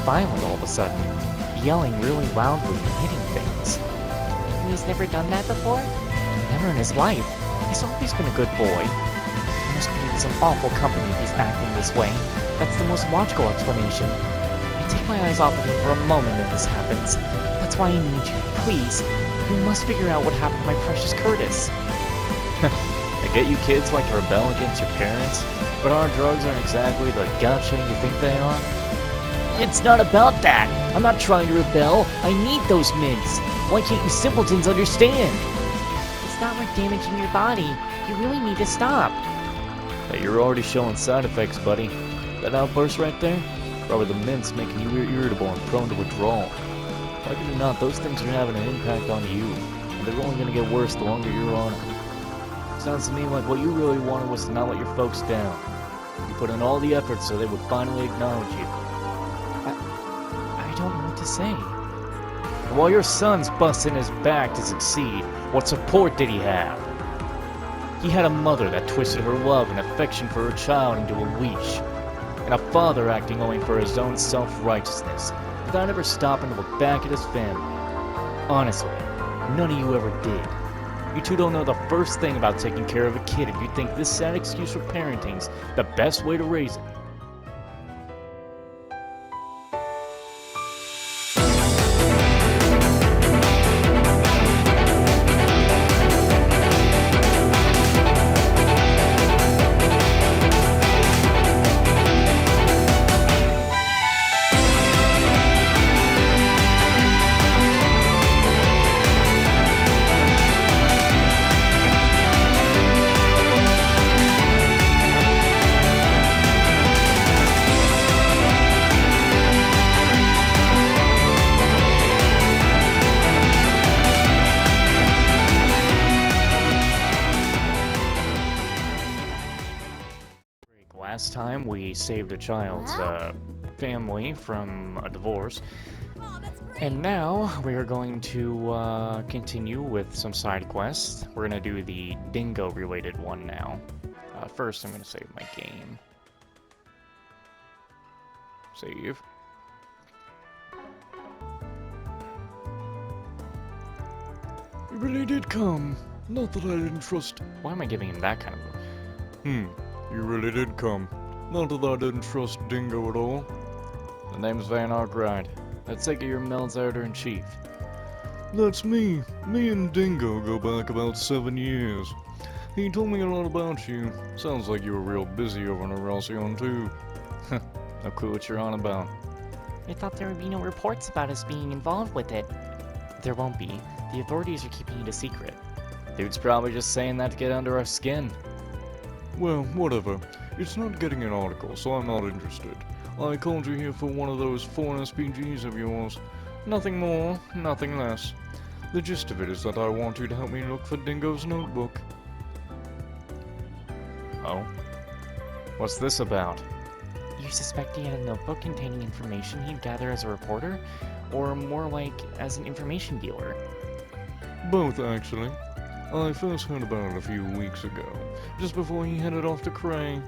violent all of a sudden, yelling really loudly and hitting things. He's never done that before? Never in his life. He's always been a good boy. He must be in some awful company if he's acting this way. That's the most logical explanation. I take my eyes off of him for a moment when this happens. That's why I need you. Please. You must figure out what happened to my precious Curtis. I get you kids like to rebel against your parents, but our drugs aren't exactly the gotcha you think they are. It's not about that. I'm not trying to rebel. I need those mints. Why can't you simpletons understand? It's not like damaging your body. You really need to stop. Hey, you're already showing side effects, buddy. That outburst right there? Probably the mints making you irritable and prone to withdrawal. Like it or not, those things are having an impact on you. And they're only going to get worse the longer you're on it. Sounds to me like what you really wanted was to not let your folks down. You put in all the effort so they would finally acknowledge you. I don't know what to say. And while your son's busting his back to succeed, what support did he have? He had a mother that twisted her love and affection for her child into a leash, and a father acting only for his own self-righteousness, without ever stopping to look back at his family. Honestly, none of you ever did. You two don't know the first thing about taking care of a kid if you think this sad excuse for parenting's the best way to raise it. Last time we saved a child's family from a divorce, and now we are going to continue with some side quests. We're going to do the dingo related one now. First I'm going to save my game. Save. You really did come. Not that I didn't trust. Why am I giving him that kind of a... You really did come. Not that I didn't trust Dingo at all. The name's Van Arkwright. I take it you're Mel's editor-in-chief. That's me. Me and Dingo go back about 7 years. He told me a lot about you. Sounds like you were real busy over in Halcyon too. No clue what you're on about. I thought there would be no reports about us being involved with it. There won't be. The authorities are keeping it a secret. Dude's probably just saying that to get under our skin. Well, whatever. It's not getting an article, so I'm not interested. I called you here for one of those foreign SPGs of yours. Nothing more, nothing less. The gist of it is that I want you to help me look for Dingo's notebook. Oh? What's this about? You suspect he had a notebook containing information he'd gather as a reporter? Or more like, as an information dealer? Both, actually. I first heard about it a few weeks ago, just before he headed off to Cray.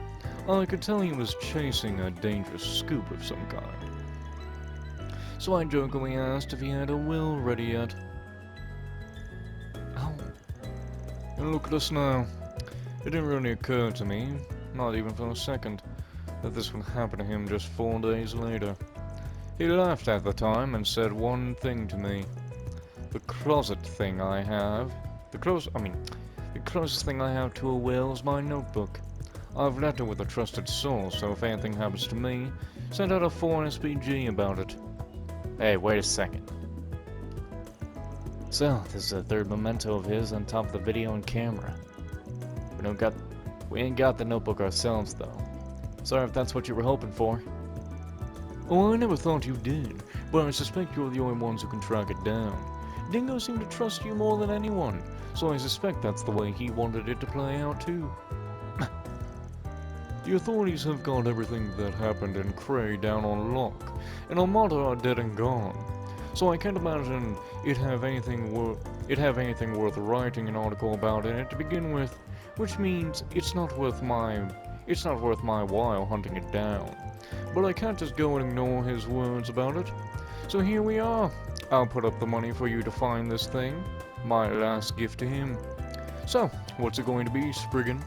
I could tell he was chasing a dangerous scoop of some kind. So I jokingly asked if he had a will ready yet. Oh. And look at us now. It didn't really occur to me, not even for a second, that this would happen to him just 4 days later. He laughed at the time and said one thing to me. The closet thing I have... The closest thing I have to a will is my notebook. I've left it with a trusted source, so if anything happens to me, send out a foreign SPG about it. Hey, wait a second. So, this is a third memento of his on top of the video and camera. We ain't got the notebook ourselves, though. Sorry if that's what you were hoping for. Oh, I never thought you did, but I suspect you're the only ones who can track it down. Dingo seemed to trust you more than anyone, so I suspect that's the way he wanted it to play out too. The authorities have got everything that happened in Cray down on lock, and Armada are dead and gone. So I can't imagine it have anything worth writing an article about in it to begin with, which means it's not worth my while hunting it down. but I can't just go and ignore his words about it. So here we are. I'll put up the money for you to find this thing. My last gift to him. So, what's it going to be, Spriggan?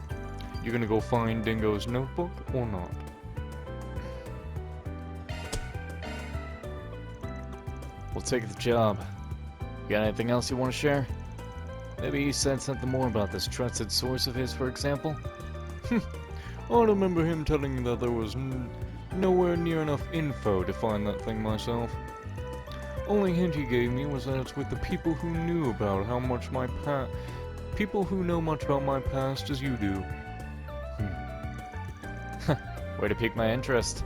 You gonna go find Dingo's notebook or not? We'll take the job. Got anything else you want to share? Maybe you said something more about this trusted source of his, for example? I remember him telling me that there was nowhere near enough info to find that thing myself. Only hint he gave me was that it's with the people who knew about how much my people who know much about my past as you do. Way to pique my interest.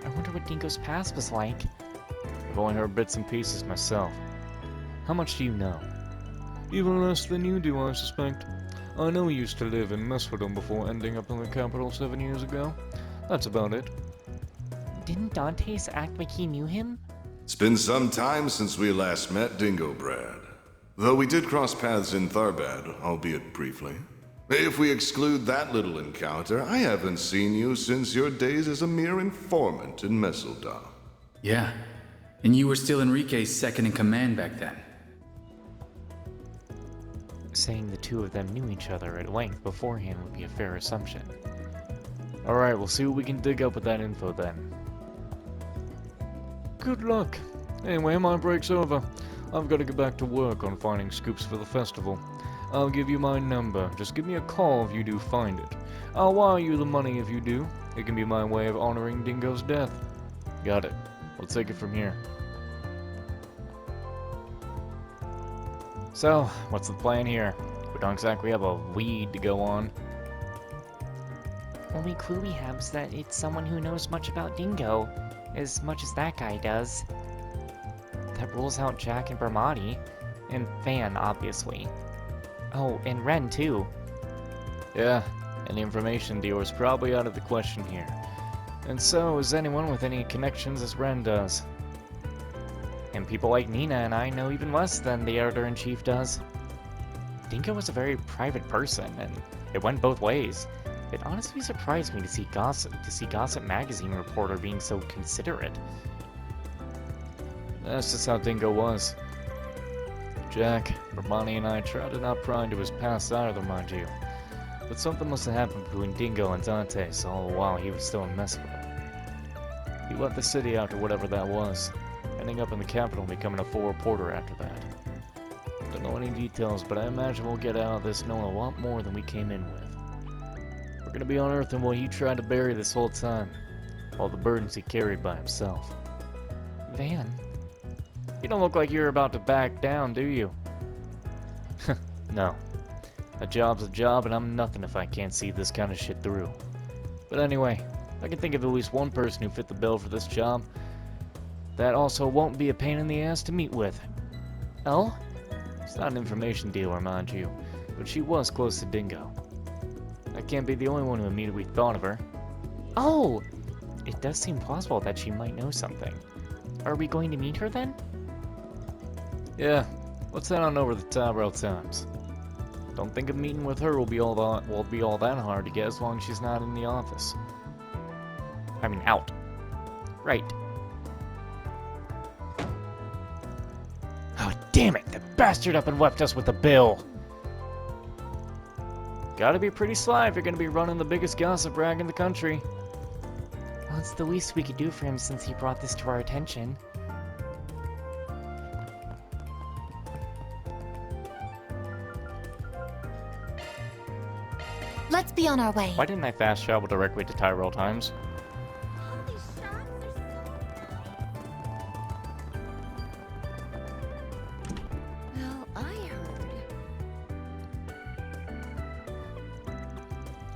I wonder what Dingo's past was like. I've only heard bits and pieces myself. How much do you know? Even less than you do, I suspect. I know he used to live in Mesfordham before ending up in the capital 7 years ago. That's about it. Didn't Dantes act like he knew him? It's been some time since we last met, Dingo Brad. Though we did cross paths in Tharbad, albeit briefly. If we exclude that little encounter, I haven't seen you since your days as a mere informant in Messeldom. Yeah, and you were still Enrique's second in command back then. Saying the two of them knew each other at length beforehand would be a fair assumption. Alright, we'll see what we can dig up with that info then. Good luck. Anyway, my break's over. I've got to get back to work on finding scoops for the festival. I'll give you my number. Just give me a call if you do find it. I'll wire you the money if you do. It can be my way of honoring Dingo's death. Got it. We'll take it from here. So, what's the plan here? We don't exactly have a lead to go on. Only clue we have is that it's someone who knows much about Dingo, as much as that guy does. That rules out Jack and Bermati, and Van, obviously. Oh, and Ren, too. Yeah, an information dealer's probably out of the question here. And so is anyone with any connections as Ren does. And people like Nina and I know even less than the editor-in-chief does. Dingo was a very private person, and it went both ways. It honestly surprised me to see Gossip Magazine reporter being so considerate. That's just how Dingo was. Jack, Bermani, and I tried to not pry into his past either, mind you. But something must have happened between Dingo and Dantes all the while he was still in Mesford. He left the city after whatever that was, ending up in the capital and becoming a full reporter after that. Don't know any details, but I imagine we'll get out of this knowing a lot more than we came in with. We're gonna be unearthing what he tried to bury this whole time, all the burdens he carried by himself. Van? You don't look like you're about to back down, do you? No. A job's a job, and I'm nothing if I can't see this kind of shit through. But anyway, I can think of at least one person who fit the bill for this job. That also won't be a pain in the ass to meet with. Oh? She's not an information dealer, mind you, but she was close to Dingo. I can't be the only one who immediately thought of her. Oh! It does seem plausible that she might know something. Are we going to meet her then? Yeah, let's head on over to the Tyrell Times. Don't think a meeting with her will be all that hard to get as long as she's not in the office. I mean, out. Right. Oh, damn it! The bastard up and left us with the bill! Gotta be pretty sly if you're gonna be running the biggest gossip rag in the country. Well, it's the least we could do for him since he brought this to our attention. Let's be on our way. Why didn't I fast travel directly to Tyrell Times? Well, I heard.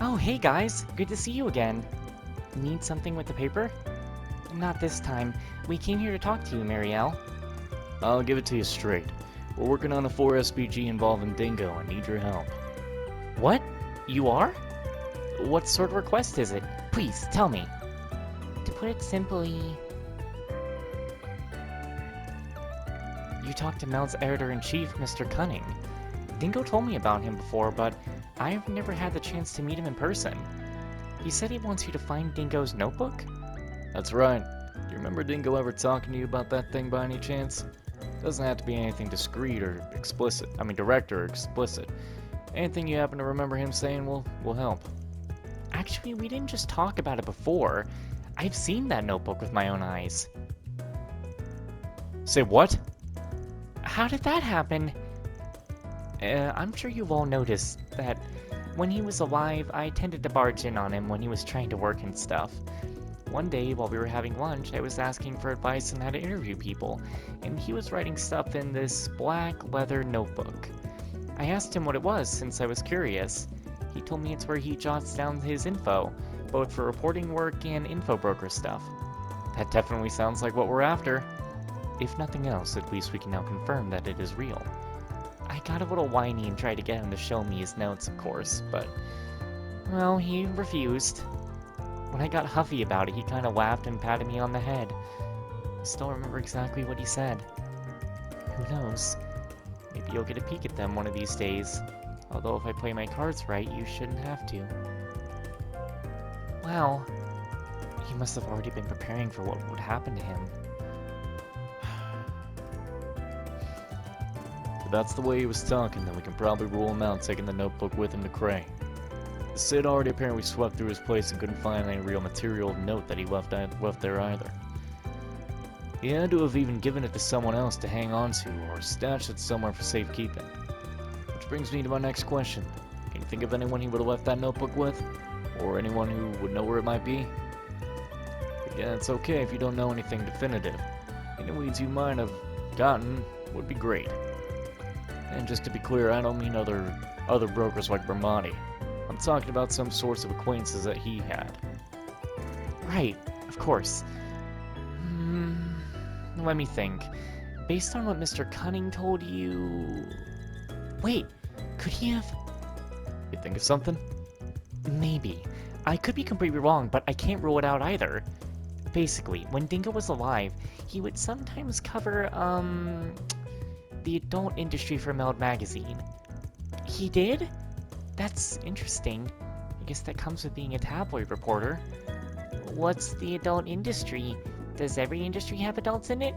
Oh, hey guys! Good to see you again. Need something with the paper? Not this time. We came here to talk to you, Marielle. I'll give it to you straight. We're working on a 4 SPG involving Dingo and need your help. What? You are? What sort of request is it? Please, tell me. To put it simply... You talked to Mel's editor-in-chief, Mr. Cunning. Dingo told me about him before, but I've never had the chance to meet him in person. He said he wants you to find Dingo's notebook? That's right. Do you remember Dingo ever talking to you about that thing by any chance? Doesn't have to be anything discreet or explicit. I mean, direct or explicit. Anything you happen to remember him saying will help. Actually, we didn't just talk about it before. I've seen that notebook with my own eyes. Say what? How did that happen? I'm sure you've all noticed that when he was alive, I tended to barge in on him when he was trying to work and stuff. One day, while we were having lunch, I was asking for advice on how to interview people, and he was writing stuff in this black leather notebook. I asked him what it was since I was curious. He told me it's where he jots down his info, both for reporting work and info broker stuff. That definitely sounds like what we're after. If nothing else, at least we can now confirm that it is real. I got a little whiny and tried to get him to show me his notes, of course, but, well, he refused. When I got huffy about it, he kind of laughed and patted me on the head. I still remember exactly what he said. Who knows? Maybe you'll get a peek at them one of these days. Although if I play my cards right, you shouldn't have to. Well, he must have already been preparing for what would happen to him. If that's the way he was talking, then we can probably rule him out taking the notebook with him to Cray. The Cid already apparently swept through his place and couldn't find any real material of note that he left there either. He had to have even given it to someone else to hang on to, or stashed it somewhere for safekeeping. Which brings me to my next question. Can you think of anyone he would have left that notebook with? Or anyone who would know where it might be? Yeah, it's okay if you don't know anything definitive. Any leads you might have gotten would be great. And just to be clear, I don't mean other brokers like Bramati. I'm talking about some sorts of acquaintances that he had. Right, of course. Let me think. Based on what Mr. Cunning told you... Wait, could he have... You think of something? Maybe. I could be completely wrong, but I can't rule it out either. Basically, when Dingo was alive, he would sometimes cover, the adult industry for Meld magazine. He did? That's interesting. I guess that comes with being a tabloid reporter. What's the adult industry? Does every industry have adults in it?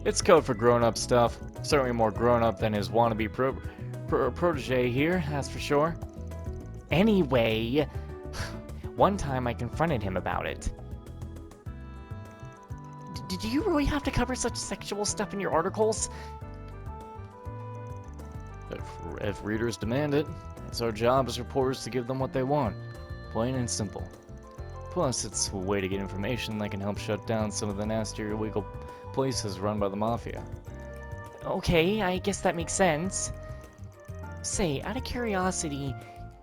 It's code for grown-up stuff. Certainly more grown-up than his wannabe protege here, that's for sure. Anyway, one time I confronted him about it. Did you really have to cover such sexual stuff in your articles? If readers demand it, it's our job as reporters to give them what they want. Plain and simple. Plus, it's a way to get information that can help shut down some of the nastier illegal places run by the Mafia. Okay, I guess that makes sense. Say, out of curiosity,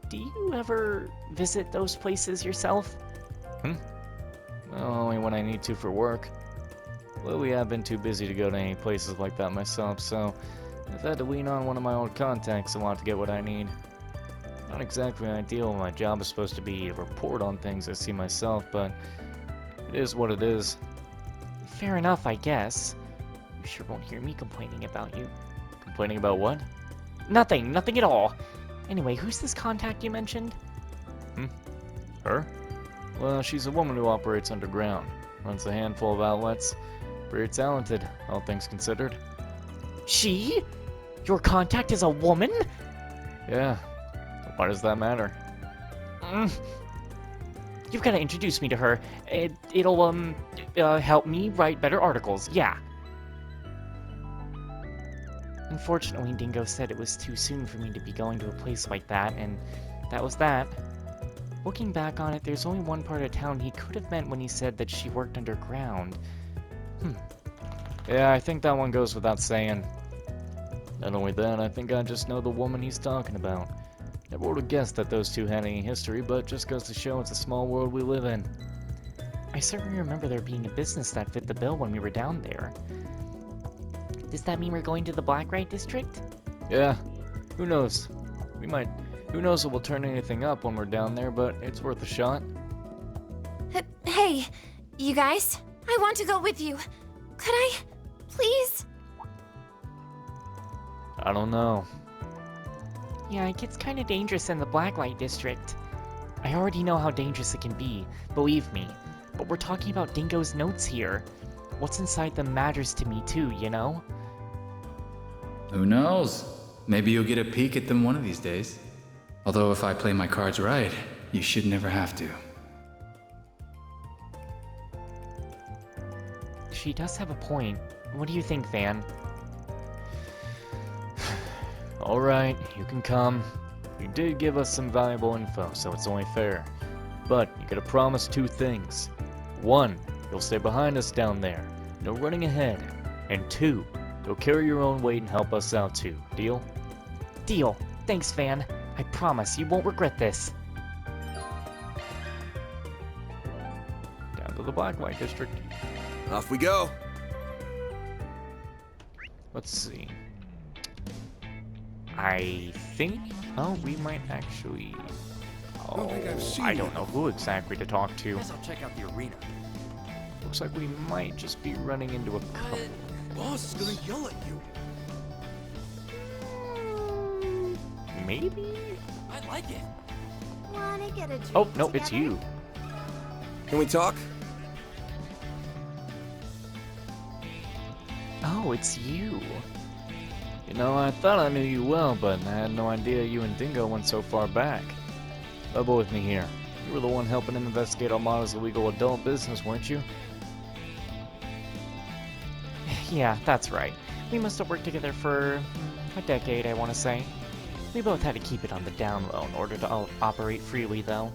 do you ever visit those places yourself? Well, only when I need to for work. Lately, I've been too busy to go to any places like that myself, so I've had to lean on one of my old contacts a lot to get what I need. Not exactly ideal. My job is supposed to be to report on things I see myself, but it is what it is. Fair enough, I guess. You sure won't hear me complaining about you. Complaining about what? Nothing at all. Anyway, who's this contact you mentioned? Her? Well, she's a woman who operates underground. Runs a handful of outlets. Very talented, all things considered. She? Your contact is a woman? Yeah. Why does that matter? You've got to introduce me to her. It'll help me write better articles, yeah. Unfortunately, Dingo said it was too soon for me to be going to a place like that, and that was that. Looking back on it, there's only one part of town he could have meant when he said that she worked underground. Yeah, I think that one goes without saying. Not only that, I think I just know the woman he's talking about. Never would have guessed that those two had any history, but just goes to show it's a small world we live in. I certainly remember there being a business that fit the bill when we were down there. Does that mean we're going to the Blacklight District? Yeah, who knows? Who knows if we'll turn anything up when we're down there, but it's worth a shot. Hey, you guys? I want to go with you. Could I? Please? I don't know. Yeah, it gets kind of dangerous in the Blacklight District. I already know how dangerous it can be, believe me. But we're talking about Dingo's notes here. What's inside them matters to me too, you know? Who knows? Maybe you'll get a peek at them one of these days. Although if I play my cards right, you should never have to. She does have a point. What do you think, Van? Alright, you can come. You did give us some valuable info, so it's only fair. But you gotta promise 2 things. 1, you'll stay behind us down there. No running ahead. And 2, you'll carry your own weight and help us out too. Deal? Deal. Thanks, Van. I promise you won't regret this. Down to the Black-White District. Off we go. Let's see. I think... Oh, we might actually... Oh, think I've seen I you. don't know who exactly to talk to. Guess I'll check out the arena. Looks like we might just be running into a couple. Boss is gonna yell at you. Maybe? I like it. Wanna get a drink Oh, no, it's together? you. Can we talk? Oh, it's you. You know, I thought I knew you well, but I had no idea you and Dingo went so far back. Double with me here. You were the one helping him investigate Armada's illegal adult business, weren't you? Yeah, that's right. We must have worked together for a decade, I want to say. We both had to keep it on the down low in order to operate freely, though.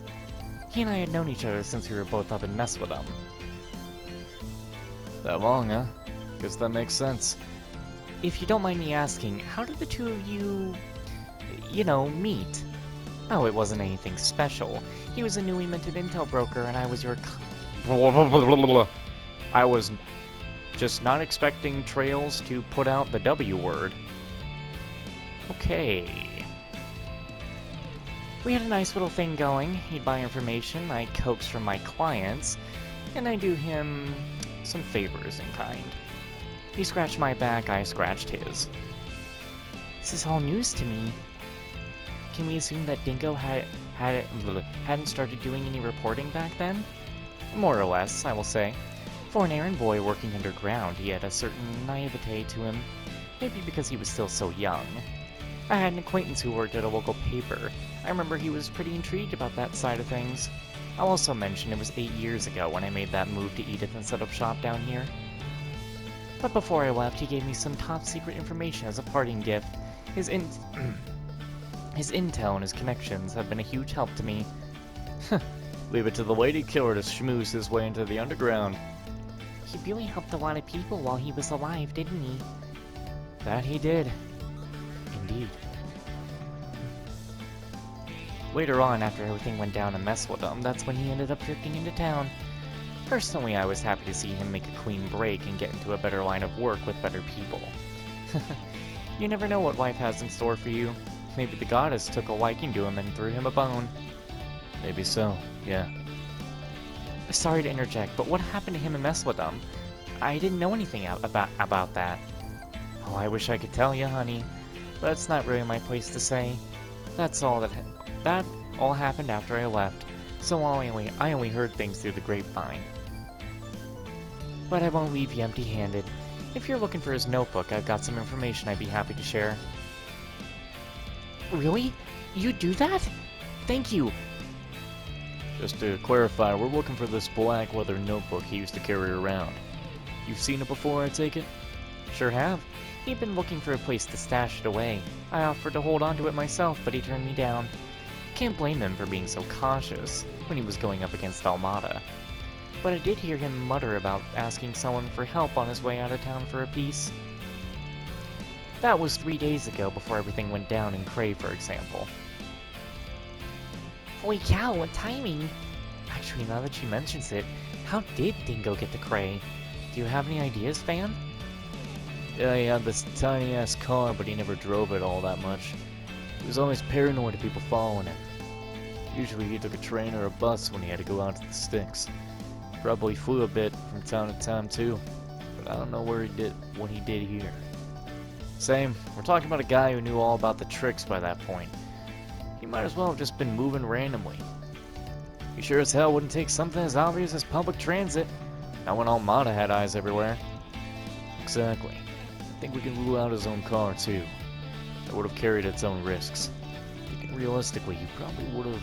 He and I had known each other since we were both up in mess with him. That long, huh? Guess that makes sense. If you don't mind me asking, how did the two of you, you know, meet? Oh, it wasn't anything special. He was a newly minted intel broker, and I was your I was just not expecting Trails to put out the W word. Okay. We had a nice little thing going. He'd buy information, I coax from my clients, and I do him some favors in kind. He scratched my back, I scratched his. This is all news to me. Can we assume that Dingo hadn't started doing any reporting back then? More or less, I will say. For an errand boy working underground, he had a certain naivete to him, maybe because he was still so young. I had an acquaintance who worked at a local paper. I remember he was pretty intrigued about that side of things. I'll also mention it was 8 years ago when I made that move to Edith and set up shop down here. But before I left, he gave me some top-secret information as a parting gift. His intel and his connections have been a huge help to me. Leave it to the lady killer to schmooze his way into the underground. He really helped a lot of people while he was alive, didn't he? That he did. Indeed. Later on, after everything went down and messed with him, that's when he ended up drifting into town. Personally, I was happy to see him make a clean break and get into a better line of work with better people. You never know what life has in store for you. Maybe the goddess took a liking to him and threw him a bone. Maybe so, yeah. Sorry to interject, but what happened to him and mess with him? I didn't know anything about that. Oh, I wish I could tell you, honey. But it's not really my place to say. That all happened after I left, so I only heard things through the grapevine. But I won't leave you empty-handed. If you're looking for his notebook, I've got some information I'd be happy to share. Really? You do that? Thank you. Just to clarify, we're looking for this black leather notebook he used to carry around. You've seen it before, I take it? Sure have. He'd been looking for a place to stash it away. I offered to hold onto it myself, but he turned me down. Can't blame him for being so cautious when he was going up against Almada. But I did hear him mutter about asking someone for help on his way out of town for a piece. That was 3 days ago before everything went down in Cray, for example. Holy cow, what timing! Actually, now that she mentions it, how did Dingo get to Cray? Do you have any ideas, Fan? Yeah, he had this tiny-ass car, but he never drove it all that much. He was always paranoid of people following him. Usually he took a train or a bus when he had to go out to the sticks. Probably flew a bit from time to time too, but I don't know what he did here. Same, we're talking about a guy who knew all about the tricks by that point. He might as well have just been moving randomly. You sure as hell wouldn't take something as obvious as public transit. Not when Almada had eyes everywhere. Exactly. I think we can rule out his own car, too. That would have carried its own risks. Thinking realistically, he probably would have...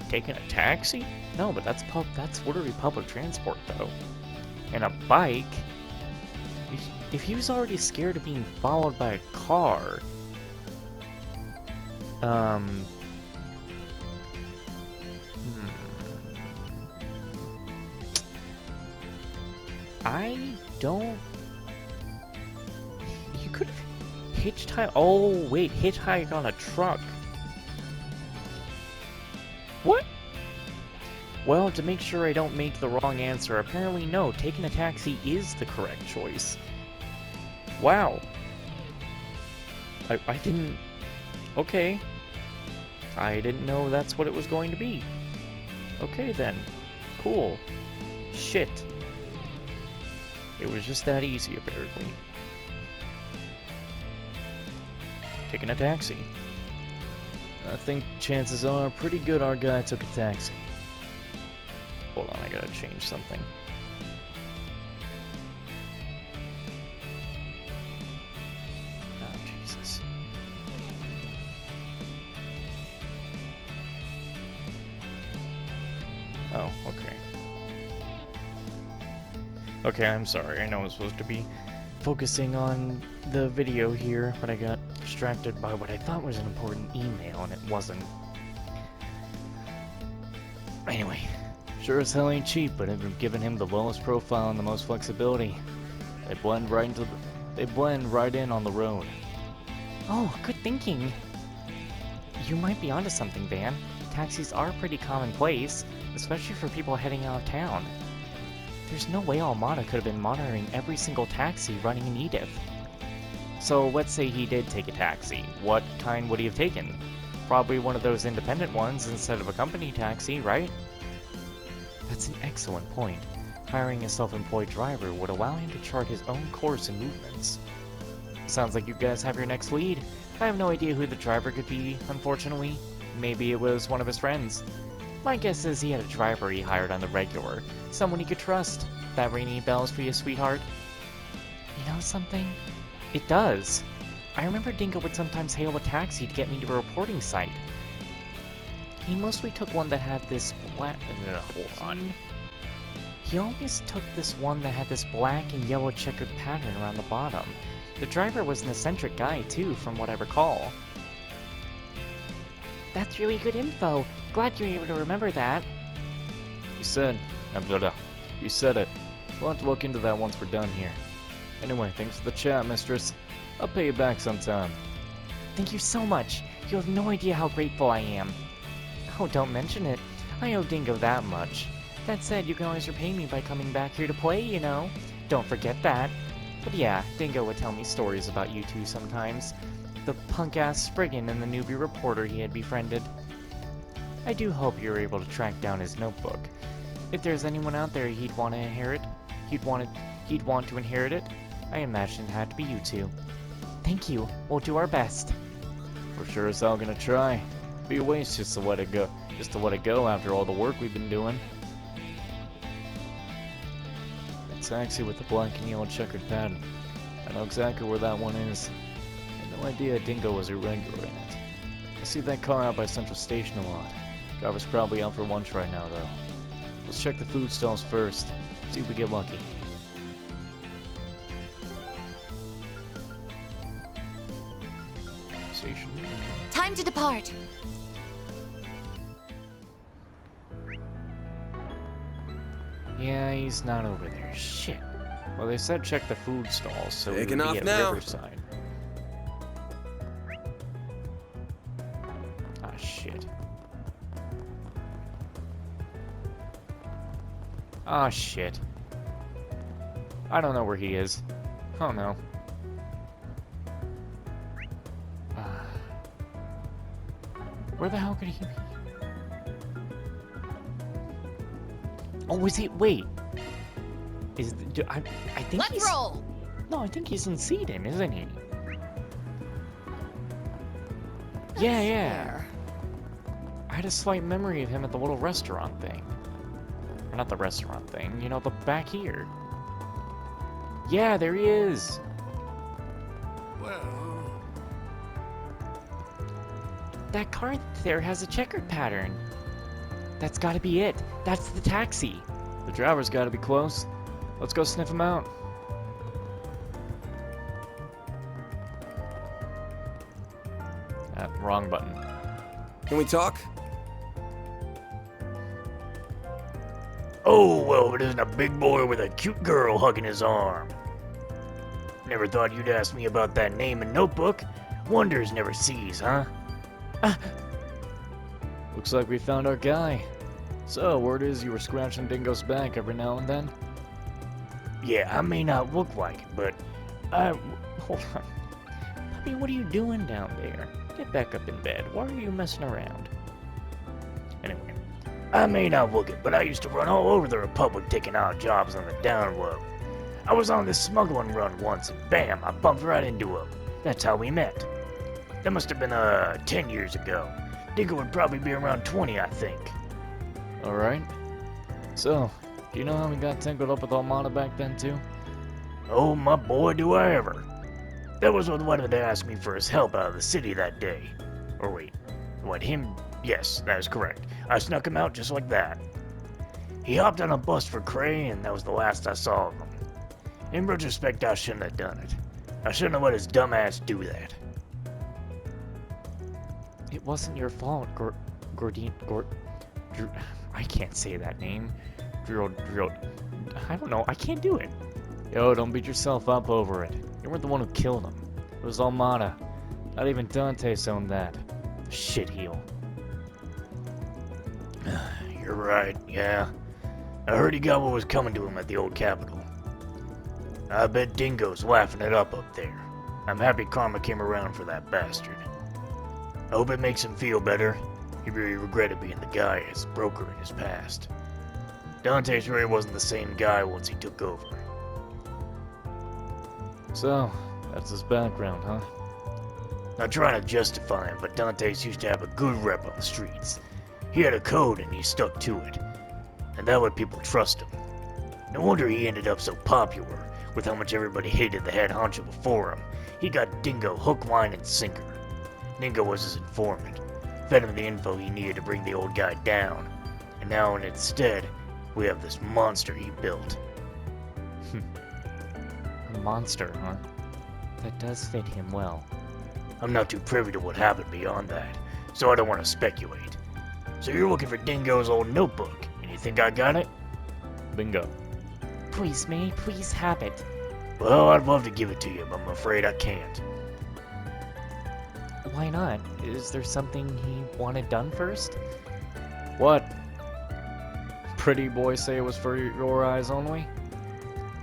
taken a taxi? No, but that's literally public transport, though. And a bike... If he was already scared of being followed by a car... I don't... You could have hitchhiked... Oh, wait, hitchhiked on a truck. What? Well, to make sure I don't make the wrong answer, apparently no, taking a taxi is the correct choice. Wow. I didn't... Okay. I didn't know that's what it was going to be. Okay then. Cool. Shit. It was just that easy, apparently. Taking a taxi. I think chances are pretty good our guy took a taxi. Hold on, I gotta change something. Oh, Jesus. Oh, okay. Okay, I'm sorry. I know I was supposed to be focusing on the video here, but I got distracted by what I thought was an important email, and it wasn't. Anyway, sure as hell ain't cheap, but I've given him the lowest profile and the most flexibility. They blend right in on the road. Oh, good thinking. You might be onto something, Van. Taxis are pretty commonplace, especially for people heading out of town. There's no way Almada could have been monitoring every single taxi running in Edith. So let's say he did take a taxi. What kind would he have taken? Probably one of those independent ones instead of a company taxi, right? That's an excellent point. Hiring a self-employed driver would allow him to chart his own course and movements. Sounds like you guys have your next lead. I have no idea who the driver could be, unfortunately. Maybe it was one of his friends. My guess is he had a driver he hired on the regular. Someone he could trust. That ring any bells for you, sweetheart? You know something? It does. I remember Dingo would sometimes hail a taxi to get me to a reporting site. He mostly took one that had this black... hold on. He always took this one that had this black and yellow checkered pattern around the bottom. The driver was an eccentric guy, too, from what I recall. That's really good info. Glad you were able to remember that. You said it. We'll have to look into that once we're done here. Anyway, thanks for the chat, mistress. I'll pay you back sometime. Thank you so much. You have no idea how grateful I am. Oh, don't mention it. I owe Dingo that much. That said, you can always repay me by coming back here to play, you know. Don't forget that. But yeah, Dingo would tell me stories about you two sometimes. The punk-ass Spriggan and the newbie reporter he had befriended. I do hope you're able to track down his notebook. If there's anyone out there he'd want to inherit it, I imagine it had to be you two. Thank you. We'll do our best. We're sure as hell gonna try. Be a waste just to let it go after all the work we've been doing. A taxi with the black and yellow checkered pattern. I know exactly where that one is. I had no idea Dingo was a regular in it. I see that car out by Central Station a lot. Driver's probably out for lunch right now, though. Let's check the food stalls first. See if we get lucky. Station. Time to depart. Yeah, he's not over there. Shit. Well, they said check the food stalls, so we Taking would off be at now. Riverside. Ah, shit. Ah, shit. I don't know where he is. Oh, no. Where the hell could he be? Oh, is he? Wait. I think Let's he's... roll. No, I think he's in Seedon, isn't he? Yeah, yeah. I had a slight memory of him at the little restaurant thing. Or not the restaurant thing, you know, the back here. Yeah, there he is. Well, That car there has a checkered pattern. That's gotta be it. That's the taxi. The driver's gotta be close. Let's go sniff him out. Wrong button. Can we talk? Oh, well, it isn't a big boy with a cute girl hugging his arm. Never thought you'd ask me about that name and notebook. Wonders never cease, huh? Looks like we found our guy. So, word is you were scratching Dingo's back every now and then? Yeah, I may not look like it, but Hold on. Puppy, what are you doing down there? Get back up in bed. Why are you messing around? anyway, I may not look it, but I used to run all over the Republic taking odd jobs on the down low. I was on this smuggling run once, and bam, I bumped right into him. That's how we met. That must have been 10 years ago. Dingo would probably be around 20, I think. Alright. So, do you know how we got tangled up with Almana back then, too? Oh, my boy, do I ever. That was what wanted to ask me for his help out of the city that day. Or wait, what, him? Yes, that is correct. I snuck him out just like that. He hopped on a bus for Cray, and that was the last I saw of him. In retrospect, I shouldn't have done it. I shouldn't have let his dumb ass do that. It wasn't your fault, I can't say that name. I don't know. I can't do it. Yo, don't beat yourself up over it. You weren't the one who killed him. It was Almana. Not even Dante's owned that. Shitheel. You're right, yeah. I heard he got what was coming to him at the old Capitol. I bet Dingo's laughing it up there. I'm happy karma came around for that bastard. I hope it makes him feel better. He really regretted being the guy as broker in his past. Dante's really wasn't the same guy once he took over. So, that's his background, huh? Not trying to justify him, but Dante's used to have a good rep on the streets. He had a code and he stuck to it. And that let people trust him. No wonder he ended up so popular, with how much everybody hated the head honcho before him. He got Dingo hook, line, and sinker. Dingo was his informant, fed him the info he needed to bring the old guy down. And now instead, we have this monster he built. A monster, huh? That does fit him well. I'm not too privy to what happened beyond that, so I don't want to speculate. So you're looking for Dingo's old notebook, and you think I got it? Bingo. Please, may I please have it? Well, I'd love to give it to you, but I'm afraid I can't. Why not? Is there something he wanted done first? What? Pretty boy say it was for your eyes only?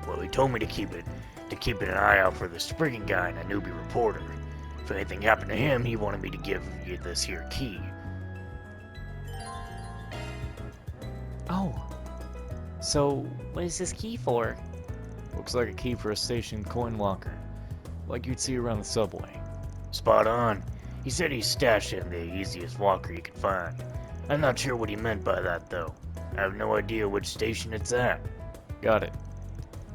Well, he told me to keep an eye out for the Spriggan guy and a newbie reporter. If anything happened to him, he wanted me to give you this here key. Oh. So, what is this key for? Looks like a key for a station coin locker. Like you'd see around the subway. Spot on. He said he stashed it in the easiest walker he could find. I'm not sure what he meant by that, though. I have no idea which station it's at. Got it.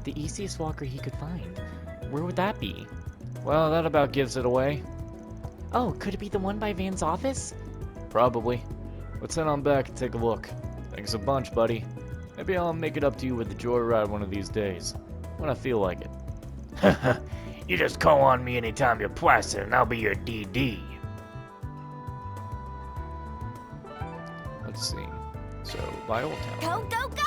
The easiest walker he could find. Where would that be? Well, that about gives it away. Oh, could it be the one by Van's office? Probably. Let's head on back and take a look. Thanks a bunch, buddy. Maybe I'll make it up to you with the joyride one of these days. When I feel like it. You just call on me anytime you're placid and I'll be your DD. Let's see. So, by Old Town. Go, go, go!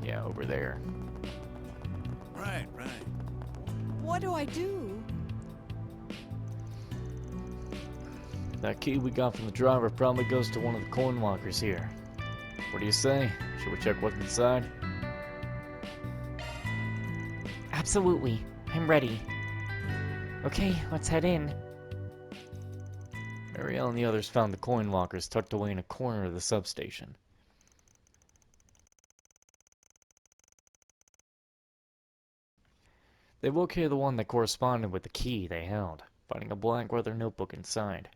Yeah, over there. Right. What do I do? That key we got from the driver probably goes to one of the coin lockers here. What do you say? Should we check what's inside? Absolutely. I'm ready. Okay, let's head in. Ariel and the others found the coin lockers tucked away in a corner of the substation. They located the one that corresponded with the key they held, finding a black leather notebook inside.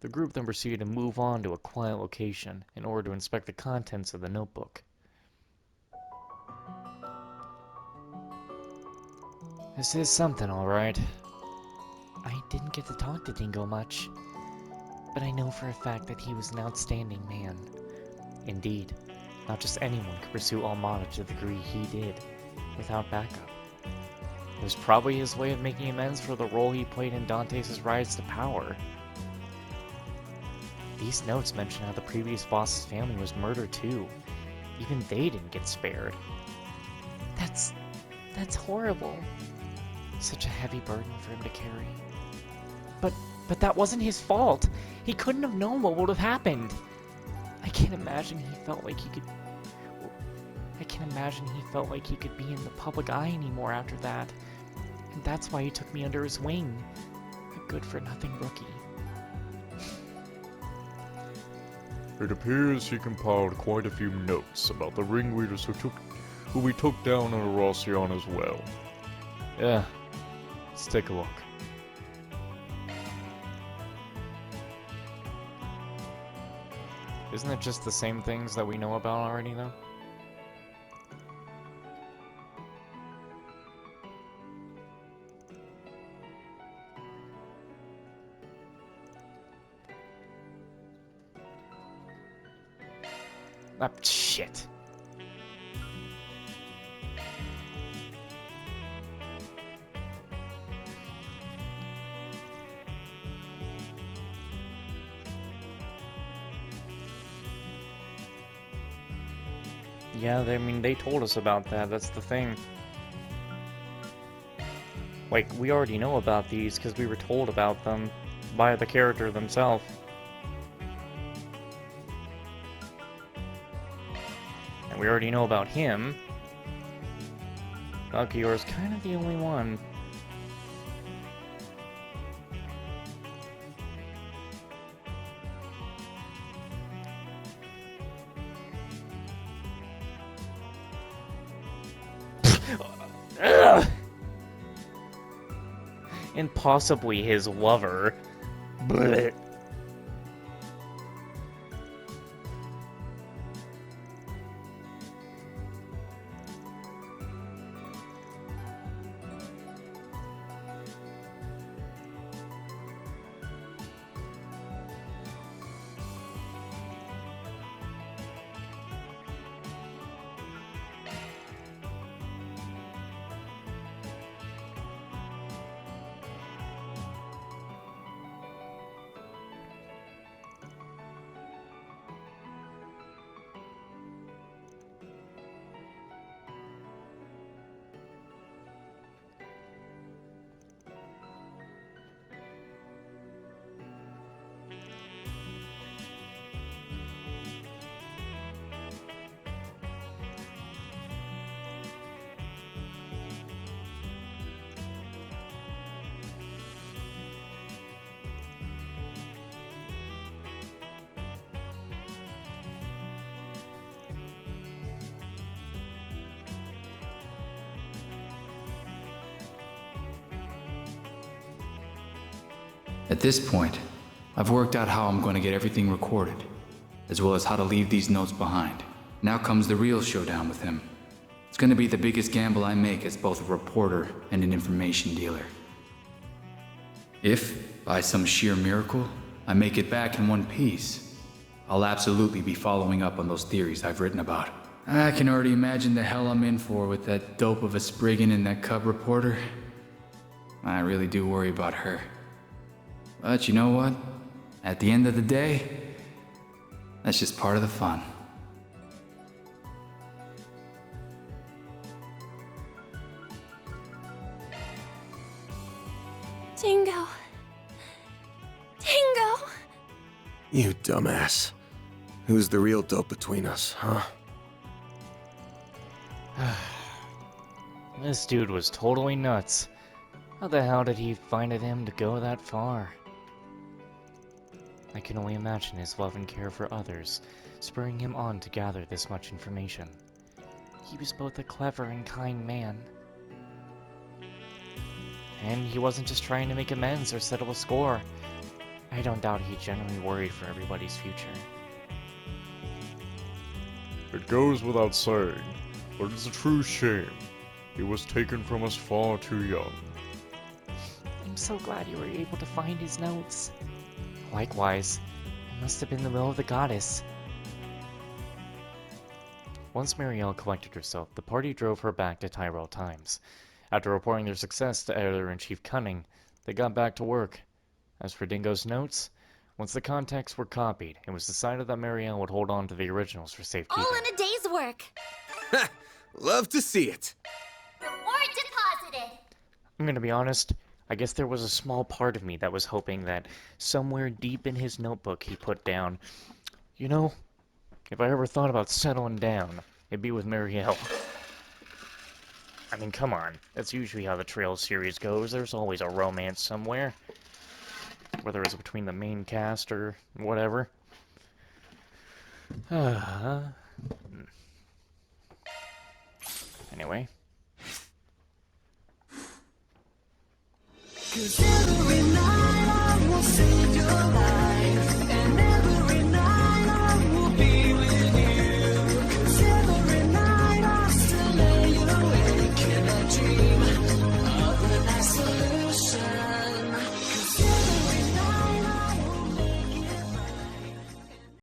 The group then proceeded to move on to a quiet location in order to inspect the contents of the notebook. This is something, alright. I didn't get to talk to Dingo much, but I know for a fact that he was an outstanding man. Indeed, not just anyone could pursue Almada to the degree he did, without backup. It was probably his way of making amends for the role he played in Dante's rise to power. These notes mention how the previous boss's family was murdered too. Even they didn't get spared. That's horrible. Such a heavy burden for him to carry. But that wasn't his fault. He couldn't have known what would have happened. I can't imagine he felt like he could be in the public eye anymore after that. And that's why he took me under his wing. A good-for-nothing rookie. It appears he compiled quite a few notes about the ringleaders who we took down on Erosian as well. Yeah, let's take a look. Isn't it just the same things that we know about already, though? Ah, shit. Yeah, they told us about that. That's the thing. Like, we already know about these because we were told about them by the character themselves. And we already know about him. Valkyrior's kind of the only one. Ugh! And possibly his lover. Blech. At this point, I've worked out how I'm going to get everything recorded, as well as how to leave these notes behind. Now comes the real showdown with him. It's going to be the biggest gamble I make as both a reporter and an information dealer. If, by some sheer miracle, I make it back in one piece, I'll absolutely be following up on those theories I've written about. I can already imagine the hell I'm in for with that dope of a Spriggan and that cub reporter. I really do worry about her. But you know what? At the end of the day, that's just part of the fun. Dingo. Dingo! You dumbass. Who's the real dope between us, huh? This dude was totally nuts. How the hell did he find it in him to go that far? I can only imagine his love and care for others, spurring him on to gather this much information. He was both a clever and kind man. And he wasn't just trying to make amends or settle a score. I don't doubt he genuinely worried for everybody's future. It goes without saying, but it's a true shame. He was taken from us far too young. I'm so glad you were able to find his notes. Likewise, it must have been the will of the goddess. Once Marielle collected herself, the party drove her back to Tyrell Times. After reporting their success to Editor-in-Chief Cunning, they got back to work. As for Dingo's notes, once the contacts were copied, it was decided that Marielle would hold on to the originals for safekeeping. All in a day's work. Love to see it. Reward deposited. I'm gonna be honest, I guess there was a small part of me that was hoping that somewhere deep in his notebook he put down, you know, if I ever thought about settling down, it'd be with Marielle. I mean, come on. That's usually how the Trails series goes. There's always a romance somewhere. Whether it's between the main cast or whatever. Anyway. Cause every night I will sing your life.